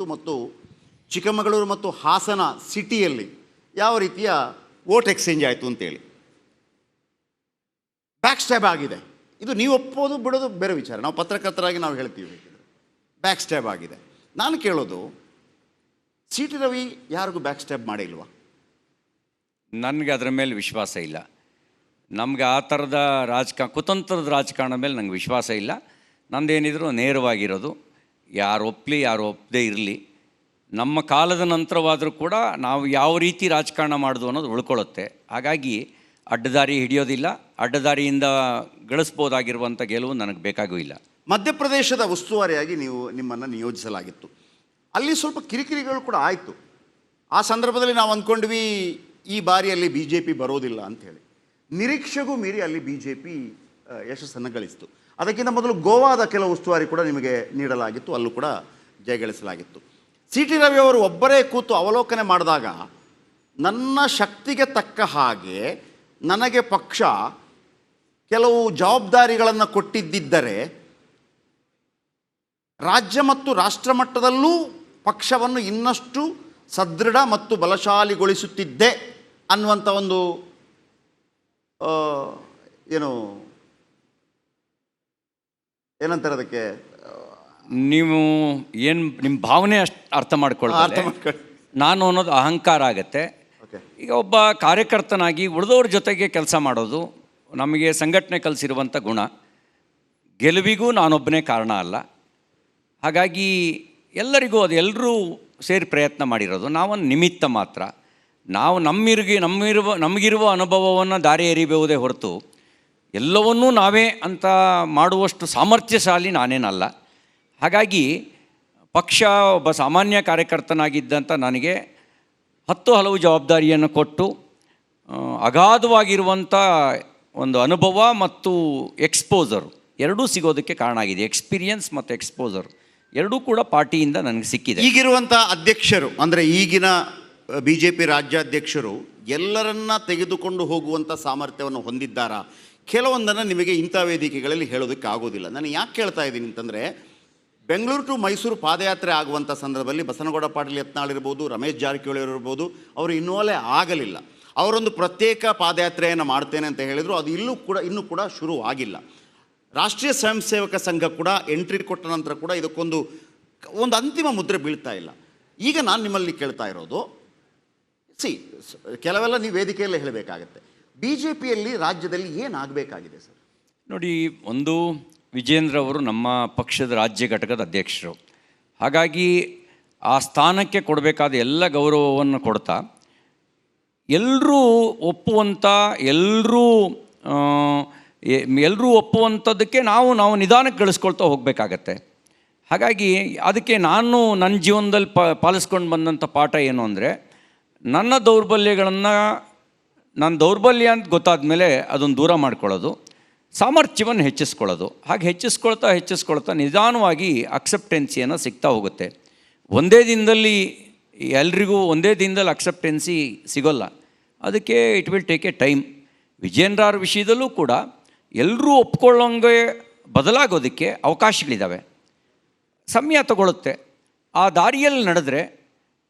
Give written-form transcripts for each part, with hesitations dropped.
ಆಗಿತ್ತು ಮತ್ತು ಚಿಕ್ಕಮಗಳೂರು ಮತ್ತು ಹಾಸನ ಸಿಟಿಯಲ್ಲಿ ಯಾವ ರೀತಿಯ ವೋಟ್ ಎಕ್ಸ್ಚೇಂಜ್ ಆಯಿತು ಅಂತೇಳಿ. ಬ್ಯಾಕ್ ಸ್ಟ್ಯಾಬ್ ಆಗಿದೆ. ಇದು ನೀವು ಒಪ್ಪೋದು ಬಿಡೋದು ಬೇರೆ ವಿಚಾರ, ನಾವು ಪತ್ರಕರ್ತರಾಗಿ ನಾವು ಹೇಳ್ತೀವಿ. ಬ್ಯಾಕ್ ಸ್ಟ್ಯಾಬ್ ಆಗಿದೆ. ನಾನು ಕೇಳೋದು, ಸಿ ಟಿ ರವಿ ಯಾರಿಗೂ ಬ್ಯಾಕ್ ಸ್ಟ್ಯಾಬ್ ಮಾಡಿಲ್ವಾ? ನನಗೆ ಅದರ ಮೇಲೆ ವಿಶ್ವಾಸ ಇಲ್ಲ. ನಮಗೆ ಆ ಥರದ ಕುತಂತ್ರದ ರಾಜಕಾರಣ ಮೇಲೆ ನಂಗೆ ವಿಶ್ವಾಸ ಇಲ್ಲ. ನಂದೇನಿದ್ರು ನೇರವಾಗಿರೋದು, ಯಾರು ಒಪ್ಪಲಿ ಯಾರು ಒಪ್ಪದೇ ಇರಲಿ, ನಮ್ಮ ಕಾಲದ ನಂತರವಾದರೂ ಕೂಡ ನಾವು ಯಾವ ರೀತಿ ರಾಜಕಾರಣ ಮಾಡೋದು ಅನ್ನೋದು ಉಳ್ಕೊಳ್ಳುತ್ತೆ. ಹಾಗಾಗಿ ಅಡ್ಡದಾರಿ ಹಿಡಿಯೋದಿಲ್ಲ, ಅಡ್ಡದಾರಿಯಿಂದ ಗಳಿಸ್ಬೋದಾಗಿರುವಂಥ ಗೆಲುವು ನನಗೆ ಬೇಕಾಗೂ ಇಲ್ಲ. ಮಧ್ಯಪ್ರದೇಶದ ಉಸ್ತುವಾರಿಯಾಗಿ ನಿಮ್ಮನ್ನು ನಿಯೋಜಿಸಲಾಗಿತ್ತು. ಅಲ್ಲಿ ಸ್ವಲ್ಪ ಕಿರಿಕಿರಿಗಳು ಕೂಡ ಆಯಿತು. ಆ ಸಂದರ್ಭದಲ್ಲಿ ನಾವು ಅಂದ್ಕೊಂಡ್ವಿ ಈ ಬಾರಿಯಲ್ಲಿ ಬಿ ಜೆ ಪಿ ಬರೋದಿಲ್ಲ ಅಂಥೇಳಿ. ನಿರೀಕ್ಷೆಗೂ ಮೀರಿ ಅಲ್ಲಿ ಬಿ ಜೆ ಪಿ ಯಶಸ್ಸನ್ನು ಗಳಿಸಿತು. ಅದಕ್ಕಿಂತ ಮೊದಲು ಗೋವಾದ ಕೆಲವು ಉಸ್ತುವಾರಿ ಕೂಡ ನಿಮಗೆ ನೀಡಲಾಗಿತ್ತು, ಅಲ್ಲೂ ಕೂಡ ಜಯಗಳಿಸಲಾಗಿತ್ತು. ಸಿ ಟಿ ರವಿ ಅವರು ಒಬ್ಬರೇ ಕೂತು ಅವಲೋಕನೆ ಮಾಡಿದಾಗ, ನನ್ನ ಶಕ್ತಿಗೆ ತಕ್ಕ ಹಾಗೆ ನನಗೆ ಪಕ್ಷ ಕೆಲವು ಜವಾಬ್ದಾರಿಗಳನ್ನು ಕೊಟ್ಟಿದ್ದರೆ ರಾಜ್ಯ ಮತ್ತು ರಾಷ್ಟ್ರ ಮಟ್ಟದಲ್ಲೂ ಪಕ್ಷವನ್ನು ಇನ್ನಷ್ಟು ಸದೃಢ ಮತ್ತು ಬಲಶಾಲಿಗೊಳಿಸುತ್ತಿದ್ದೆ ಅನ್ನುವಂಥ ಒಂದು ಏನಂತಾರೆ ಅದಕ್ಕೆ, ನೀವು ಏನು ನಿಮ್ಮ ಭಾವನೆ ಅಷ್ಟು ಅರ್ಥ ಮಾಡ್ಕೊಳ್ಳಿ. ನಾನು ಅನ್ನೋದು ಅಹಂಕಾರ ಆಗುತ್ತೆ. ಈಗ ಒಬ್ಬ ಕಾರ್ಯಕರ್ತನಾಗಿ ಉಳಿದವ್ರ ಜೊತೆಗೆ ಕೆಲಸ ಮಾಡೋದು ನಮಗೆ ಸಂಘಟನೆ ಕಲಿಸಿರುವಂಥ ಗುಣ. ಗೆಲುವಿಗೂ ನಾನೊಬ್ಬನೇ ಕಾರಣ ಅಲ್ಲ. ಹಾಗಾಗಿ ಎಲ್ಲರಿಗೂ ಅದು ಎಲ್ಲರೂ ಸೇರಿ ಪ್ರಯತ್ನ ಮಾಡಿರೋದು, ನಾವೊಂದು ನಿಮಿತ್ತ ಮಾತ್ರ. ನಾವು ನಮಗಿರುವ ಅನುಭವವನ್ನು ದಾರಿ ಎರಿಬಹುದೇ ಹೊರತು ಎಲ್ಲವನ್ನೂ ನಾವೇ ಅಂತ ಮಾಡುವಷ್ಟು ಸಾಮರ್ಥ್ಯಶಾಲಿ ನಾನೇನಲ್ಲ. ಹಾಗಾಗಿ ಪಕ್ಷ ಒಬ್ಬ ಸಾಮಾನ್ಯ ಕಾರ್ಯಕರ್ತನಾಗಿದ್ದಂಥ ನನಗೆ ಹಲವು ಜವಾಬ್ದಾರಿಯನ್ನು ಕೊಟ್ಟು ಅಗಾಧವಾಗಿರುವಂಥ ಒಂದು ಅನುಭವ ಮತ್ತು ಎಕ್ಸ್ಪೋಸರ್ ಎರಡೂ ಸಿಗೋದಕ್ಕೆ ಕಾರಣ ಆಗಿದೆ. ಎಕ್ಸ್ಪೀರಿಯನ್ಸ್ ಮತ್ತು ಎಕ್ಸ್ಪೋಸರ್ ಎರಡೂ ಕೂಡ ಪಾರ್ಟಿಯಿಂದ ನನಗೆ ಸಿಕ್ಕಿದೆ. ಈಗಿರುವಂಥ ಅಧ್ಯಕ್ಷರು ಅಂದರೆ ಈಗಿನ ಬಿ ಜೆ ಪಿ ರಾಜ್ಯಾಧ್ಯಕ್ಷರು ಎಲ್ಲರನ್ನ ತೆಗೆದುಕೊಂಡು ಹೋಗುವಂಥ ಸಾಮರ್ಥ್ಯವನ್ನು ಹೊಂದಿದ್ದಾರಾ? ಕೆಲವೊಂದನ್ನು ನಿಮಗೆ ಇಂಥ ವೇದಿಕೆಗಳಲ್ಲಿ ಹೇಳೋದಕ್ಕೆ ಆಗೋದಿಲ್ಲ. ನಾನು ಯಾಕೆ ಕೇಳ್ತಾ ಇದ್ದೀನಿ ಅಂತಂದರೆ, ಬೆಂಗಳೂರು ಟು ಮೈಸೂರು ಪಾದಯಾತ್ರೆ ಆಗುವಂಥ ಸಂದರ್ಭದಲ್ಲಿ ಬಸನಗೌಡ ಪಾಟೀಲ್ ಯತ್ನಾಳ್ ಇರ್ಬೋದು, ರಮೇಶ್ ಜಾರಕಿಹೊಳಿ ಇರ್ಬೋದು, ಅವರು ಇನ್ವಾಲ್ವ್ ಆಗಲಿಲ್ಲ. ಅವರೊಂದು ಪ್ರತ್ಯೇಕ ಪಾದಯಾತ್ರೆಯನ್ನು ಮಾಡ್ತೇನೆ ಅಂತ ಹೇಳಿದರು. ಅದು ಇನ್ನೂ ಕೂಡ ಶುರು ಆಗಿಲ್ಲ. ರಾಷ್ಟ್ರೀಯ ಸ್ವಯಂ ಸೇವಕ ಸಂಘ ಕೂಡ ಎಂಟ್ರಿ ಕೊಟ್ಟ ನಂತರ ಕೂಡ ಇದಕ್ಕೊಂದು ಅಂತಿಮ ಮುದ್ರೆ ಬೀಳ್ತಾ ಇಲ್ಲ. ಈಗ ನಾನು ನಿಮ್ಮಲ್ಲಿ ಕೇಳ್ತಾ ಇರೋದು, ಕೆಲವೆಲ್ಲ ನೀವು ವೇದಿಕೆಯಲ್ಲೇ ಹೇಳಬೇಕಾಗತ್ತೆ, ಬಿ ಜೆ ಪಿಯಲ್ಲಿ ರಾಜ್ಯದಲ್ಲಿ ಏನಾಗಬೇಕಾಗಿದೆ ಸರ್? ನೋಡಿ, ಒಂದು ವಿಜೇಂದ್ರ ಅವರು ನಮ್ಮ ಪಕ್ಷದ ರಾಜ್ಯ ಘಟಕದ ಅಧ್ಯಕ್ಷರು. ಹಾಗಾಗಿ ಆ ಸ್ಥಾನಕ್ಕೆ ಕೊಡಬೇಕಾದ ಎಲ್ಲ ಗೌರವವನ್ನು ಕೊಡ್ತಾ ಎಲ್ಲರೂ ಒಪ್ಪುವಂಥದ್ದಕ್ಕೆ ನಾವು ನಿಧಾನಕ್ಕೆ ಗಳಿಸ್ಕೊಳ್ತಾ ಹೋಗಬೇಕಾಗತ್ತೆ. ಹಾಗಾಗಿ ಅದಕ್ಕೆ ನನ್ನ ಜೀವನದಲ್ಲಿ ಪಾಲಿಸ್ಕೊಂಡು ಬಂದಂಥ ಪಾಠ ಏನು ಅಂದರೆ, ನನ್ನ ದೌರ್ಬಲ್ಯಗಳನ್ನು ನಾನು ದೌರ್ಬಲ್ಯ ಅಂತ ಗೊತ್ತಾದ ಮೇಲೆ ಅದನ್ನು ದೂರ ಮಾಡ್ಕೊಳ್ಳೋದು, ಸಾಮರ್ಥ್ಯವನ್ನು ಹೆಚ್ಚಿಸ್ಕೊಳ್ಳೋದು. ಹಾಗೆ ಹೆಚ್ಚಿಸ್ಕೊಳ್ತಾ ನಿಧಾನವಾಗಿ ಅಕ್ಸೆಪ್ಟೆನ್ಸಿಯನ್ನು ಸಿಗ್ತಾ ಹೋಗುತ್ತೆ. ಒಂದೇ ದಿನದಲ್ಲಿ ಅಕ್ಸೆಪ್ಟೆನ್ಸಿ ಸಿಗೋಲ್ಲ. ಅದಕ್ಕೆ it will take a time. Vijendra ವಿಷಯದಲ್ಲೂ ಕೂಡ ಎಲ್ಲರೂ ಒಪ್ಕೊಳ್ಳೋಂಗೆ ಬದಲಾಗೋದಕ್ಕೆ ಅವಕಾಶಗಳಿದ್ದಾವೆ, ಸಮಯ ತಗೊಳ್ಳುತ್ತೆ. ಆ ದಾರಿಯಲ್ಲಿ ನಡೆದ್ರೆ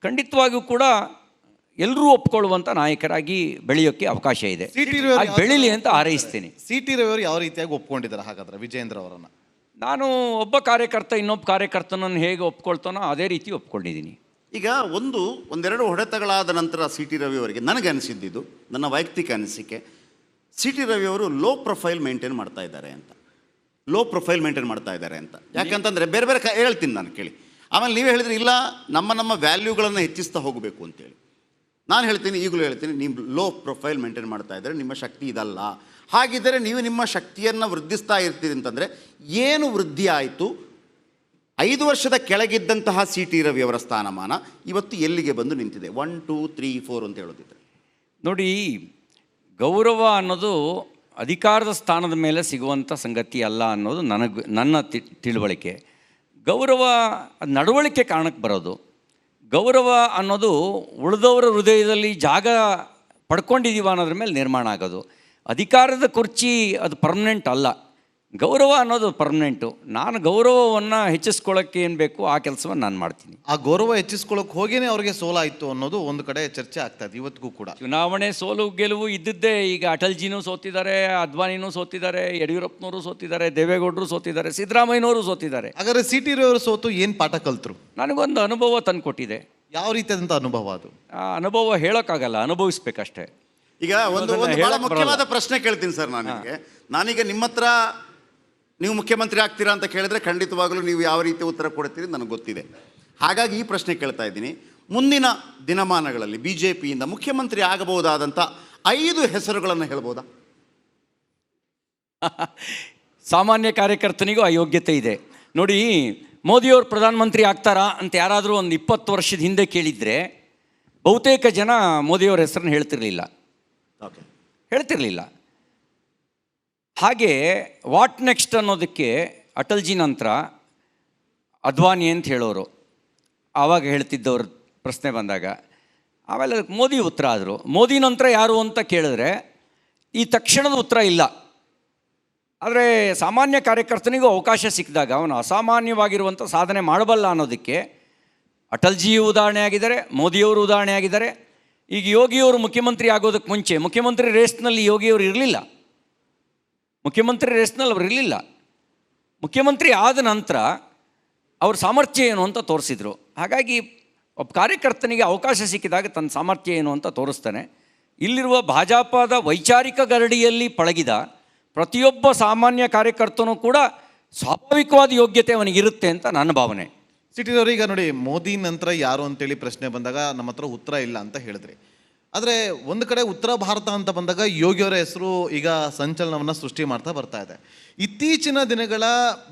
ಖಂಡಿತವಾಗಿಯೂ ಕೂಡ ಎಲ್ಲರೂ ಒಪ್ಕೊಳ್ಳುವಂಥ ನಾಯಕರಾಗಿ ಬೆಳೆಯೋಕ್ಕೆ ಅವಕಾಶ ಇದೆ. ಬೆಳೀಲಿ ಅಂತ ಹಾರೈಸ್ತೀನಿ. ಸಿ ಟಿ ರವಿ ಅವರು ಯಾವ ರೀತಿಯಾಗಿ ಒಪ್ಕೊಂಡಿದ್ದಾರೆ ಹಾಗಾದ್ರೆ ವಿಜೇಂದ್ರ ಅವರನ್ನು? ನಾನು ಒಬ್ಬ ಕಾರ್ಯಕರ್ತ ಇನ್ನೊಬ್ಬ ಕಾರ್ಯಕರ್ತನನ್ನು ಹೇಗೆ ಒಪ್ಕೊಳ್ತಾನೋ ಅದೇ ರೀತಿ ಒಪ್ಕೊಂಡಿದ್ದೀನಿ. ಈಗ ಒಂದೆರಡು ಹೊಡೆತಗಳಾದ ನಂತರ ಸಿ ಟಿ ರವಿ ಅವರಿಗೆ ನನಗೆ ಅನಿಸಿದ್ದು, ನನ್ನ ವೈಯಕ್ತಿಕ ಅನಿಸಿಕೆ, ಸಿ ಟಿ ರವಿ ಅವರು ಲೋ ಪ್ರೊಫೈಲ್ ಮೇಂಟೈನ್ ಮಾಡ್ತಾ ಇದ್ದಾರೆ ಅಂತ. ಯಾಕಂತಂದರೆ ಬೇರೆ ಹೇಳ್ತೀನಿ ನಾನು, ಕೇಳಿ. ಆಮೇಲೆ ನೀವೇ ಹೇಳಿದ್ರೆ ಇಲ್ಲ ನಮ್ಮ ವ್ಯಾಲ್ಯೂಗಳನ್ನು ಹೆಚ್ಚಿಸ್ತಾ ಹೋಗಬೇಕು ಅಂತೇಳಿ. ನಾನು ಈಗಲೂ ಹೇಳ್ತೀನಿ, ನೀವು ಲೋ ಪ್ರೊಫೈಲ್ ಮೇಂಟೈನ್ ಮಾಡ್ತಾ ಇದ್ದರೆ ನಿಮ್ಮ ಶಕ್ತಿ ಇದಲ್ಲ. ಹಾಗಿದ್ದರೆ ನೀವು ನಿಮ್ಮ ಶಕ್ತಿಯನ್ನು ವೃದ್ಧಿಸ್ತಾ ಇರ್ತೀರಿ ಅಂತಂದರೆ ಏನು ವೃದ್ಧಿ ಆಯಿತು? 5 ವರ್ಷದ ಕೆಳಗಿದ್ದಂತಹ ಸಿ ಟಿ ರವಿ ಅವರ ಸ್ಥಾನಮಾನ ಇವತ್ತು ಎಲ್ಲಿಗೆ ಬಂದು ನಿಂತಿದೆ? 1 2 3 4 ಅಂತ ಹೇಳೋದಿದ್ರೆ ನೋಡಿ, ಗೌರವ ಅನ್ನೋದು ಅಧಿಕಾರದ ಸ್ಥಾನದ ಮೇಲೆ ಸಿಗುವಂಥ ಸಂಗತಿ ಅಲ್ಲ ಅನ್ನೋದು ನನ್ನ ತಿಳುವಳಿಕೆ. ಗೌರವ ನಡವಳಿಕೆ ಕಾರಣಕ್ಕೆ ಬರೋದು. ಗೌರವ ಅನ್ನೋದು ಉಳಿದವರ ಹೃದಯದಲ್ಲಿ ಜಾಗ ಪಡ್ಕೊಂಡಿದ್ದೀವ ಅನ್ನೋದ್ರ ಮೇಲೆ ನಿರ್ಮಾಣ ಆಗೋದು. ಅಧಿಕಾರದ ಕುರ್ಚಿ ಅದು ಪರ್ಮನೆಂಟ್ ಅಲ್ಲ. ಗೌರವ ಅನ್ನೋದು ಪರ್ಮನೆಂಟು. ನಾನು ಗೌರವವನ್ನು ಹೆಚ್ಚಿಸ್ಕೊಳ್ಳೋಕ್ಕೆ ಏನು ಬೇಕು ಆ ಕೆಲಸವನ್ನು ನಾನು ಮಾಡ್ತೀನಿ. ಆ ಗೌರವ ಹೆಚ್ಚಿಸ್ಕೊಳ್ಳೋಕೆ ಹೋಗಿನೇ ಅವ್ರಿಗೆ ಸೋಲಾಯಿತು ಅನ್ನೋದು ಒಂದು ಕಡೆ ಚರ್ಚೆ ಆಗ್ತಾ ಇದೆ ಇವತ್ತಿಗೂ ಕೂಡ. ಚುನಾವಣೆ ಸೋಲು ಗೆಲುವು ಇದ್ದಿದ್ದೇ. ಈಗ ಅಟಲ್ಜಿನೂ ಸೋತಿದ್ದಾರೆ, ಅದ್ವಾನಿನೂ ಸೋತಿದ್ದಾರೆ, ಯಡಿಯೂರಪ್ಪನವರು ಸೋತಿದ್ದಾರೆ, ದೇವೇಗೌಡರು ಸೋತಿದ್ದಾರೆ, ಸಿದ್ದರಾಮಯ್ಯನವರು ಸೋತಿದ್ದಾರೆ. ಹಾಗಾದ್ರೆ CT ರವಿಯವರು ಸೋತು ಏನು ಪಾಠ ಕಲ್ತರು? ನನಗೊಂದು ಅನುಭವ ತಂದು ಕೊಟ್ಟಿದೆ. ಯಾವ ರೀತಿಯಾದಂಥ ಅನುಭವ ಅದು? ಆ ಅನುಭವ ಹೇಳೋಕ್ಕಾಗಲ್ಲ, ಅನುಭವಿಸ್ಬೇಕಷ್ಟೇ. ಈಗ ಒಂದು ಬಹಳ ಮುಖ್ಯವಾದ ಪ್ರಶ್ನೆ ಕೇಳ್ತೀನಿ ಸರ್ ನಾನು ನಿಮಗೆ. ನಾನೀಗ ನಿಮ್ಮ ಹತ್ರ ನೀವು ಮುಖ್ಯಮಂತ್ರಿ ಆಗ್ತೀರಾ ಅಂತ ಕೇಳಿದ್ರೆ ಖಂಡಿತವಾಗಲೂ ನೀವು ಯಾವ ರೀತಿ ಉತ್ತರ ಕೊಡ್ತೀರಿ ನನಗೆ ಗೊತ್ತಿದೆ. ಹಾಗಾಗಿ ಈ ಪ್ರಶ್ನೆ ಕೇಳ್ತಾ ಇದ್ದೀನಿ. ಮುಂದಿನ ದಿನಮಾನಗಳಲ್ಲಿ BJPಯಿಂದ ಮುಖ್ಯಮಂತ್ರಿ ಆಗಬಹುದಾದಂಥ 5 ಹೆಸರುಗಳನ್ನು ಹೇಳ್ಬೋದಾ? ಸಾಮಾನ್ಯ ಕಾರ್ಯಕರ್ತನಿಗೂ ಆ ಯೋಗ್ಯತೆ ಇದೆ. ನೋಡಿ, ಮೋದಿಯವರು ಪ್ರಧಾನಮಂತ್ರಿ ಆಗ್ತಾರಾ ಅಂತ ಯಾರಾದರೂ ಒಂದು 20 ವರ್ಷದ ಹಿಂದೆ ಕೇಳಿದರೆ ಬಹುತೇಕ ಜನ ಮೋದಿಯವ್ರ ಹೆಸರನ್ನು ಹೇಳ್ತಿರ್ಲಿಲ್ಲ. ಹಾಗೆ ವಾಟ್ ನೆಕ್ಸ್ಟ್ ಅನ್ನೋದಕ್ಕೆ ಅಟಲ್ಜಿ ನಂತರ ಅದ್ವಾನಿ ಅಂತ ಹೇಳೋರು ಆವಾಗ ಹೇಳ್ತಿದ್ದವ್ರ ಪ್ರಶ್ನೆ ಬಂದಾಗ. ಆಮೇಲೆ ಮೋದಿ ಉತ್ತರ ಆದರು. ಮೋದಿ ನಂತರ ಯಾರು ಅಂತ ಕೇಳಿದ್ರೆ ಈ ತಕ್ಷಣದ ಉತ್ತರ ಇಲ್ಲ. ಆದರೆ ಸಾಮಾನ್ಯ ಕಾರ್ಯಕರ್ತನಿಗೂ ಅವಕಾಶ ಸಿಕ್ಕಿದಾಗ ಅವನು ಅಸಾಮಾನ್ಯವಾಗಿರುವಂಥ ಸಾಧನೆ ಮಾಡಬಲ್ಲ ಅನ್ನೋದಕ್ಕೆ ಅಟಲ್ಜಿಯು ಉದಾಹರಣೆ ಆಗಿದ್ದಾರೆ, ಮೋದಿಯವರು ಉದಾಹರಣೆ ಆಗಿದ್ದಾರೆ. ಈಗ ಯೋಗಿಯವರು ಮುಖ್ಯಮಂತ್ರಿ ಆಗೋದಕ್ಕೆ ಮುಂಚೆ ಮುಖ್ಯಮಂತ್ರಿ ರೇಸ್ನಲ್ಲಿ ಯೋಗಿಯವರು ಇರಲಿಲ್ಲ. ಮುಖ್ಯಮಂತ್ರಿ ಆದ ನಂತರ ಅವ್ರ ಸಾಮರ್ಥ್ಯ ಏನು ಅಂತ ತೋರಿಸಿದ್ರು. ಹಾಗಾಗಿ ಒಬ್ಬ ಕಾರ್ಯಕರ್ತನಿಗೆ ಅವಕಾಶ ಸಿಕ್ಕಿದಾಗ ತನ್ನ ಸಾಮರ್ಥ್ಯ ಏನು ಅಂತ ತೋರಿಸ್ತಾನೆ. ಇಲ್ಲಿರುವ ಭಾಜಪದ ವೈಚಾರಿಕ ಗರಡಿಯಲ್ಲಿ ಪಳಗಿದ ಪ್ರತಿಯೊಬ್ಬ ಸಾಮಾನ್ಯ ಕಾರ್ಯಕರ್ತನೂ ಕೂಡ ಸ್ವಾಭಾವಿಕವಾದ ಯೋಗ್ಯತೆ ಅವನಿಗಿರುತ್ತೆ ಅಂತ ನನ್ನ ಭಾವನೆ. CT ರವರು ಈಗ ನೋಡಿ, ಮೋದಿ ನಂತರ ಯಾರು ಅಂತೇಳಿ ಪ್ರಶ್ನೆ ಬಂದಾಗ ನಮ್ಮ ಹತ್ರ ಉತ್ತರ ಇಲ್ಲ ಅಂತ ಹೇಳಿದ್ರಿ. ಆದರೆ ಒಂದು ಕಡೆ ಉತ್ತರ ಭಾರತ ಅಂತ ಬಂದಾಗ ಯೋಗಿಯವರ ಹೆಸರು ಈಗ ಸಂಚಲನವನ್ನು ಸೃಷ್ಟಿ ಮಾಡ್ತಾ ಬರ್ತಾ ಇದೆ. ಇತ್ತೀಚಿನ ದಿನಗಳ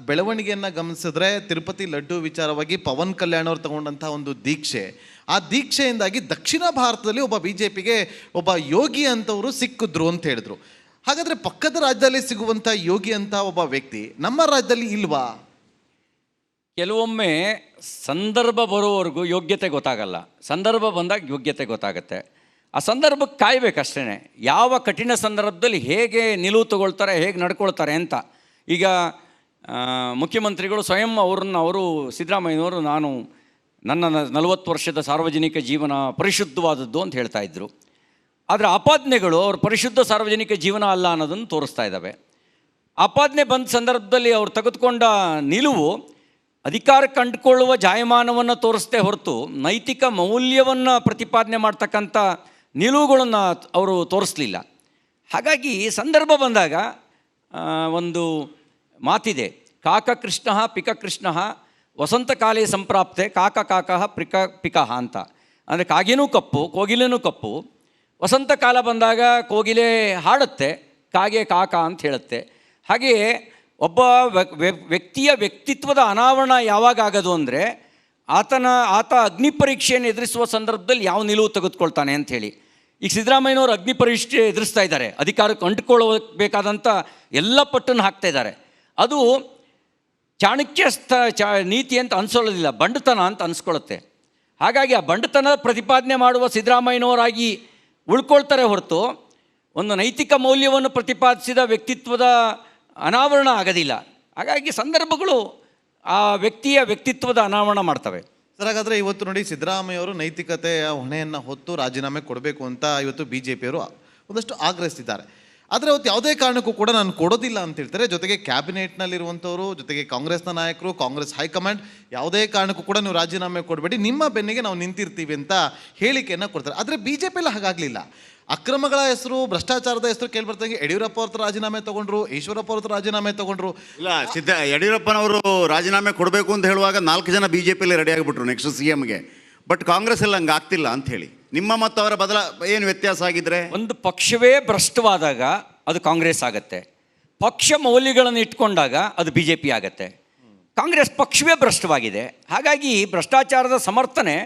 ಬೆಳವಣಿಗೆಯನ್ನು ಗಮನಿಸಿದ್ರೆ ತಿರುಪತಿ ಲಡ್ಡು ವಿಚಾರವಾಗಿ ಪವನ್ ಕಲ್ಯಾಣ್ ಅವರು ತಗೊಂಡಂಥ ಒಂದು ದೀಕ್ಷೆ, ಆ ದೀಕ್ಷೆಯಿಂದಾಗಿ ದಕ್ಷಿಣ ಭಾರತದಲ್ಲಿ ಒಬ್ಬ BJPಗೆ ಒಬ್ಬ ಯೋಗಿ ಅಂತವರು ಸಿಕ್ಕಿದ್ರು ಅಂತ ಹೇಳಿದ್ರು. ಹಾಗಾದರೆ ಪಕ್ಕದ ರಾಜ್ಯದಲ್ಲಿ ಸಿಗುವಂಥ ಯೋಗಿ ಅಂತ ಒಬ್ಬ ವ್ಯಕ್ತಿ ನಮ್ಮ ರಾಜ್ಯದಲ್ಲಿ ಇಲ್ವಾ? ಕೆಲವೊಮ್ಮೆ ಸಂದರ್ಭ ಬರೋವರೆಗೂ ಯೋಗ್ಯತೆ ಗೊತ್ತಾಗಲ್ಲ, ಸಂದರ್ಭ ಬಂದಾಗ ಯೋಗ್ಯತೆ ಗೊತ್ತಾಗುತ್ತೆ. ಆ ಸಂದರ್ಭಕ್ಕೆ ಕಾಯಬೇಕಷ್ಟೇ. ಯಾವ ಕಠಿಣ ಸಂದರ್ಭದಲ್ಲಿ ಹೇಗೆ ನಿಲುವು ತಗೊಳ್ತಾರೆ, ಹೇಗೆ ನಡ್ಕೊಳ್ತಾರೆ ಅಂತ. ಈಗ ಮುಖ್ಯಮಂತ್ರಿಗಳು ಸ್ವಯಂ ಅವರು ಸಿದ್ದರಾಮಯ್ಯನವರು ನನ್ನ 40 ವರ್ಷದ ಸಾರ್ವಜನಿಕ ಜೀವನ ಪರಿಶುದ್ಧವಾದದ್ದು ಅಂತ ಹೇಳ್ತಾ ಇದ್ದರು. ಆದರೆ ಆಪಾದನೆಗಳು ಅವ್ರ ಪರಿಶುದ್ಧ ಸಾರ್ವಜನಿಕ ಜೀವನ ಅಲ್ಲ ಅನ್ನೋದನ್ನು ತೋರಿಸ್ತಾ ಇದ್ದಾವೆ. ಆಪಾದನೆ ಬಂದ ಸಂದರ್ಭದಲ್ಲಿ ಅವ್ರು ತೆಗೆದುಕೊಂಡ ನಿಲುವು ಅಧಿಕಾರ ಕಂಡುಕೊಳ್ಳುವ ಜಾಯಮಾನವನ್ನು ತೋರಿಸ್ತೇ ಹೊರತು ನೈತಿಕ ಮೌಲ್ಯವನ್ನು ಪ್ರತಿಪಾದನೆ ಮಾಡ್ತಕ್ಕಂಥ ನಿಲುವುಗಳನ್ನು ಅವರು ತೋರಿಸಲಿಲ್ಲ. ಹಾಗಾಗಿ ಸಂದರ್ಭ ಬಂದಾಗ ಒಂದು ಮಾತಿದೆ, ಕಾಕ ಕೃಷ್ಣ ಪಿಕ ಕೃಷ್ಣ ವಸಂತಕಾಲೇ ಸಂಪ್ರಾಪ್ತೆ ಕಾಕ ಪಿಕಃ ಅಂತ. ಅಂದರೆ ಕಾಗೆನೂ ಕಪ್ಪು, ಕೋಗಿಲೆನೂ ಕಪ್ಪು. ವಸಂತ ಕಾಲ ಬಂದಾಗ ಕೋಗಿಲೆ ಹಾಡುತ್ತೆ, ಕಾಗೆ ಕಾಕ ಅಂತ ಹೇಳುತ್ತೆ. ಹಾಗೆಯೇ ಒಬ್ಬ ವ್ಯಕ್ತಿಯ ವ್ಯಕ್ತಿತ್ವದ ಅನಾವರಣ ಯಾವಾಗ ಆಗೋದು ಅಂದರೆ ಆತ ಅಗ್ನಿ ಪರೀಕ್ಷೆಯನ್ನು ಎದುರಿಸುವ ಸಂದರ್ಭದಲ್ಲಿ ಯಾವ ನಿಲುವು ತೆಗೆದುಕೊಳ್ತಾನೆ ಅಂಥೇಳಿ. ಈಗ ಸಿದ್ದರಾಮಯ್ಯನವರು ಅಗ್ನಿ ಪರೀಕ್ಷೆ ಎದುರಿಸ್ತಾ ಇದ್ದಾರೆ, ಅಧಿಕಾರಕ್ಕೆ ಅಂಟುಕೊಳ್ಳಬೇಕಾದಂಥ ಎಲ್ಲ ಪಟ್ಟನ್ನು ಹಾಕ್ತಾ ಇದ್ದಾರೆ. ಅದು ನೀತಿ ಅಂತ ಅನಿಸೋದಿಲ್ಲ, ಬಂಡತನ ಅಂತ ಅನಿಸ್ಕೊಳ್ಳುತ್ತೆ. ಹಾಗಾಗಿ ಆ ಬಂಡತನ ಪ್ರತಿಪಾದನೆ ಮಾಡುವ ಸಿದ್ದರಾಮಯ್ಯನವರಾಗಿ ಉಳ್ಕೊಳ್ತಾರೆ ಹೊರತು ಒಂದು ನೈತಿಕ ಮೌಲ್ಯವನ್ನು ಪ್ರತಿಪಾದಿಸಿದ ವ್ಯಕ್ತಿತ್ವದ ಅನಾವರಣ ಆಗೋದಿಲ್ಲ. ಹಾಗಾಗಿ ಸಂದರ್ಭಗಳು ಆ ವ್ಯಕ್ತಿಯ ವ್ಯಕ್ತಿತ್ವದ ಅನಾವರಣ ಮಾಡ್ತವೆ. ಸರ್, ಹಾಗಾದರೆ ಇವತ್ತು ನೋಡಿ, ಸಿದ್ದರಾಮಯ್ಯವರು ನೈತಿಕತೆಯ ಹೊಣೆಯನ್ನು ಹೊತ್ತು ರಾಜೀನಾಮೆ ಕೊಡಬೇಕು ಅಂತ ಇವತ್ತು BJPಯವರು ಒಂದಷ್ಟು ಆಗ್ರಹಿಸ್ತಿದ್ದಾರೆ. ಆದರೆ ಅವತ್ತು ಯಾವುದೇ ಕಾರಣಕ್ಕೂ ಕೂಡ ನಾನು ಕೊಡೋದಿಲ್ಲ ಅಂತ ಹೇಳ್ತಾರೆ. ಜೊತೆಗೆ ಕ್ಯಾಬಿನೆಟ್ನಲ್ಲಿರುವಂಥವರು, ಜೊತೆಗೆ ಕಾಂಗ್ರೆಸ್ನ ನಾಯಕರು, ಕಾಂಗ್ರೆಸ್ ಹೈಕಮಾಂಡ್ ಯಾವುದೇ ಕಾರಣಕ್ಕೂ ಕೂಡ ನೀವು ರಾಜೀನಾಮೆ ಕೊಡಬೇಡಿ, ನಿಮ್ಮ ಬೆನ್ನಿಗೆ ನಾವು ನಿಂತಿರ್ತೀವಿ ಅಂತ ಹೇಳಿಕೆಯನ್ನು ಕೊಡ್ತಾರೆ. ಆದರೆ BJPಯಲ್ಲಿ ಹಾಗಾಗಲಿಲ್ಲ. ಅಕ್ರಮಗಳ ಹೆಸರು, ಭ್ರಷ್ಟಾಚಾರದ ಹೆಸರು ಕೇಳ್ಬರ್ತಾಗೆ ಯಡಿಯೂರಪ್ಪ ಅವ್ರ ರಾಜೀನಾಮೆ ತಗೊಂಡ್ರು, ಈಶ್ವರಪ್ಪ ಅವ್ರ ರಾಜೀನಾಮೆ ತಗೊಂಡ್ರು. ಇಲ್ಲ, ಯಡಿಯೂರಪ್ಪನವರು ರಾಜೀನಾಮೆ ಕೊಡಬೇಕು ಅಂತ ಹೇಳುವಾಗ 4 ಜನ BJPಯಲ್ಲಿ ರೆಡಿ ಆಗಿಬಿಟ್ರು ನೆಕ್ಸ್ಟ್ CMಗೆ. ಬಟ್ ಕಾಂಗ್ರೆಸ್ ಎಲ್ಲ ಹಂಗೆ ಆಗ್ತಿಲ್ಲ ಅಂತ ಹೇಳಿ ನಿಮ್ಮ ಮತ್ತು ಅವರ ಏನು ವ್ಯತ್ಯಾಸ ಆಗಿದ್ರೆ? ಒಂದು ಪಕ್ಷವೇ ಭ್ರಷ್ಟವಾದಾಗ ಅದು ಕಾಂಗ್ರೆಸ್ ಆಗುತ್ತೆ, ಪಕ್ಷ ಮೌಲ್ಯಗಳನ್ನು ಇಟ್ಕೊಂಡಾಗ ಅದು BJP ಆಗುತ್ತೆ. ಕಾಂಗ್ರೆಸ್ ಪಕ್ಷವೇ ಭ್ರಷ್ಟವಾಗಿದೆ. ಹಾಗಾಗಿ ಭ್ರಷ್ಟಾಚಾರದ ಸಮರ್ಥನೆ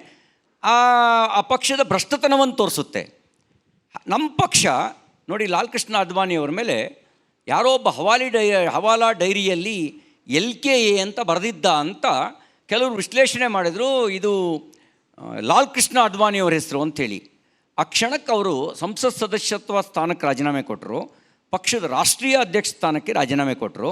ಆ ಪಕ್ಷದ ಭ್ರಷ್ಟತನವನ್ನು ತೋರಿಸುತ್ತೆ. ನಮ್ಮ ಪಕ್ಷ ನೋಡಿ, ಲಾಲ್ ಕೃಷ್ಣ ಅದ್ವಾನಿಯವರ ಮೇಲೆ ಯಾರೋ ಒಬ್ಬ ಹವಾಲಾ ಡೈರಿಯಲ್ಲಿ LKA ಅಂತ ಬರೆದಿದ್ದ ಅಂತ ಕೆಲವರು ವಿಶ್ಲೇಷಣೆ ಮಾಡಿದರು. ಇದು ಲಾಲ್ ಕೃಷ್ಣ ಅದ್ವಾನಿಯವರ ಹೆಸರು ಅಂಥೇಳಿ. ಆ ಕ್ಷಣಕ್ಕೆ ಅವರು ಸಂಸತ್ ಸದಸ್ಯತ್ವ ಸ್ಥಾನಕ್ಕೆ ರಾಜೀನಾಮೆ ಕೊಟ್ಟರು, ಪಕ್ಷದ ರಾಷ್ಟ್ರೀಯ ಅಧ್ಯಕ್ಷ ಸ್ಥಾನಕ್ಕೆ ರಾಜೀನಾಮೆ ಕೊಟ್ಟರು.